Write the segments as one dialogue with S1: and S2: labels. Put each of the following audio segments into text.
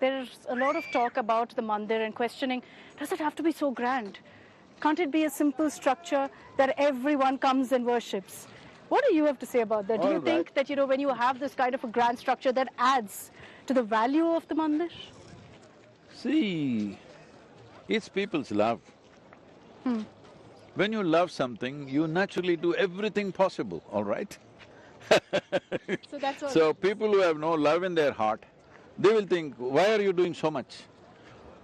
S1: There's a lot of talk about the mandir and questioning, does it have to be so grand? Can't it be a simple structure that everyone comes and worships? What do you have to say about that? Do you think that, when you have this kind of a grand structure that adds to the value of the mandir?
S2: See, it's people's love. When you love something, you naturally do everything possible, all right?
S1: So that's what…
S2: So people who have no love in their heart, they will think, why are you doing so much?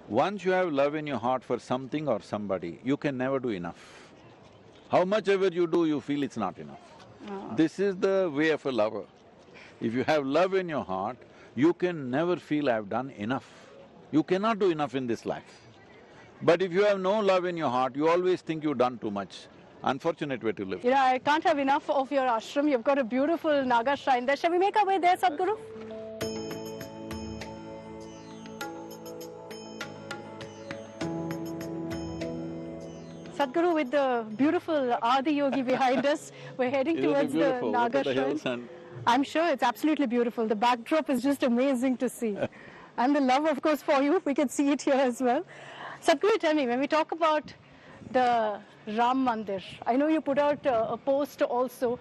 S2: Once you have love in your heart for something or somebody, you can never do enough. How much ever you do, you feel it's not enough. This is the way of a lover. If you have love in your heart, you can never feel I've done enough. You cannot do enough in this life. But if you have no love in your heart, you always think you've done too much. Unfortunate way to live.
S1: I can't have enough of your ashram. You've got a beautiful Naga shrine there. Shall we make our way there, Sadhguru? Sadhguru, with the beautiful Adi Yogi behind us, we're heading towards the Naga shrine. I'm sure it's absolutely beautiful. The backdrop is just amazing to see. And the love, of course, for you, we can see it here as well. Sadhguru, tell me, when we talk about the Ram Mandir, I know you put out a post also,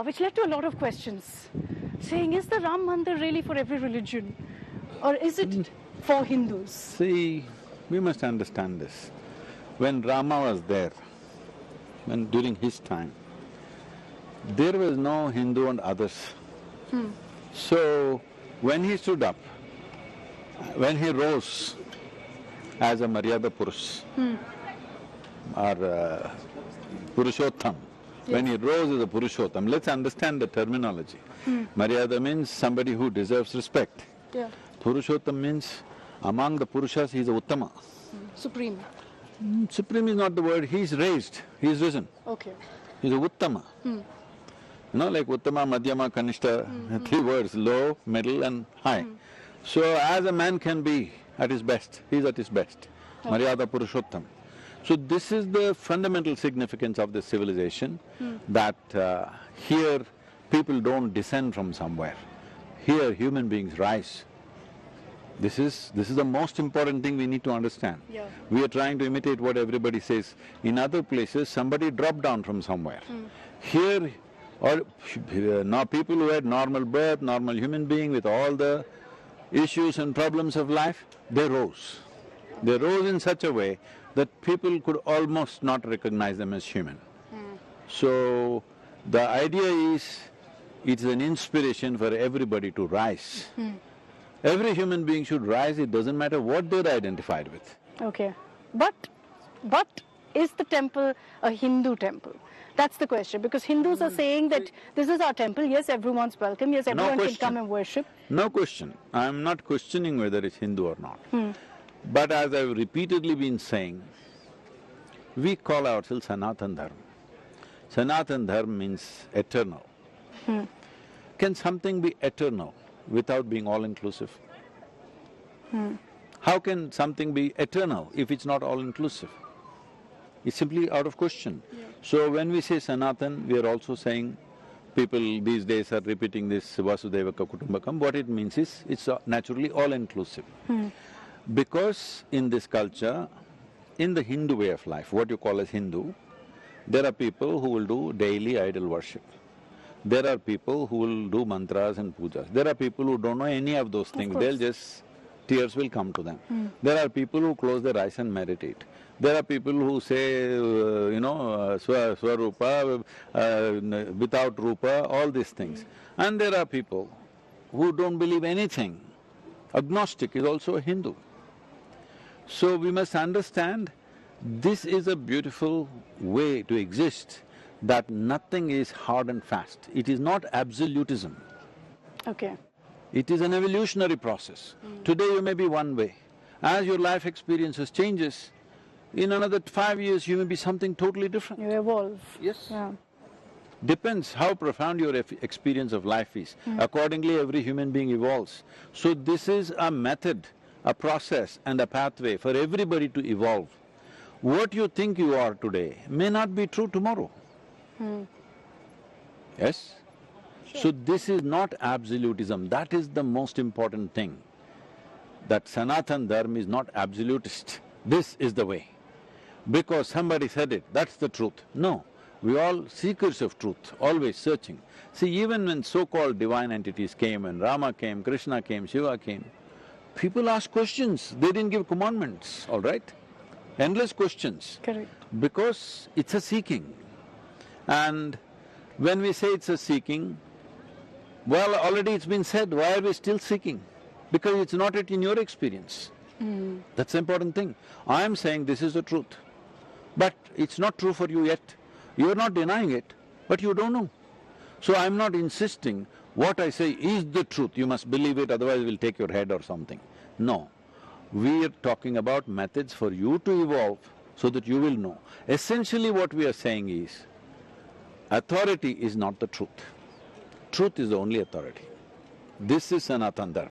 S1: which led to a lot of questions, saying, is the Ram Mandir really for every religion? Or is it for Hindus?
S2: See, we must understand this. When Rama was there, during his time, there was no Hindu and others. So, when he stood up, when he rose as a Maryada Purush, or Purushottam, when he rose as a Purushottam, let's understand the terminology. Maryada means somebody who deserves respect. Purushottam means among the Purushas he is a Uttama.
S1: Supreme.
S2: Supreme is not the word, he is raised, he is risen.
S1: Okay.
S2: He is a Uttama. Like Uttama, Madhyama, Kanishta, three words, low, middle and high. So as a man can be at his best, he is at his best. Maryada Purushottam. So this is the fundamental significance of this civilization, that here people don't descend from somewhere. Here human beings rise. This is the most important thing we need to understand. We are trying to imitate what everybody says. In other places, somebody dropped down from somewhere. Here, now people who had normal birth, normal human being with all the issues and problems of life, they rose. They rose in such a way that people could almost not recognize them as human. So, the idea is, it's an inspiration for everybody to rise. Every human being should rise, it doesn't matter what they're identified with.
S1: Okay. But is the temple a Hindu temple? That's the question, because Hindus are saying that this is our temple, yes, everyone's welcome, yes, everyone can come and worship.
S2: No question. I'm not questioning whether it's Hindu or not. But as I've repeatedly been saying, we call ourselves Sanatana Dharma. Sanatana Dharma means eternal. Can something be eternal without being all-inclusive? How can something be eternal if it's not all-inclusive? It's simply out of question. So when we say Sanatan, we are also saying, people these days are repeating this Vasudevaka Kutumbakam, what it means is, it's naturally all-inclusive. Because in this culture, in the Hindu way of life, what you call as Hindu, there are people who will do daily idol worship. There are people who will do mantras and pujas. There are people who don't know any of those things, they'll just… tears will come to them. There are people who close their eyes and meditate. There are people who say, Swarupa, without Rupa, all these things. And there are people who don't believe anything. Agnostic is also a Hindu. So we must understand, this is a beautiful way to exist, that nothing is hard and fast. It is not absolutism.
S1: Okay.
S2: It is an evolutionary process. Today you may be one way. As your life experiences changes, in another 5 years you may be something totally different.
S1: You evolve.
S2: Yes. Depends how profound your experience of life is. Accordingly, every human being evolves. So this is a method, a process and a pathway for everybody to evolve. What you think you are today may not be true tomorrow. Yes? Sure. So this is not absolutism, that is the most important thing. that Sanatana Dharma is not absolutist. This is the way. Because somebody said it, that's the truth. No, we all seekers of truth, always searching. See, even when so-called divine entities came, when Rama came, Krishna came, Shiva came, people asked questions, they didn't give commandments, all right? Endless questions.
S1: Correct.
S2: Because it's a seeking. And when we say it's a seeking, well, already it's been said, why are we still seeking? Because it's not yet in your experience. That's the important thing. I am saying this is the truth, but it's not true for you yet. You are not denying it, but you don't know. So I'm not insisting what I say is the truth, you must believe it, otherwise we'll take your head or something. No. We are talking about methods for you to evolve so that you will know. Essentially what we are saying is, authority is not the truth. Truth is the only authority. This is Sanatana Dharma.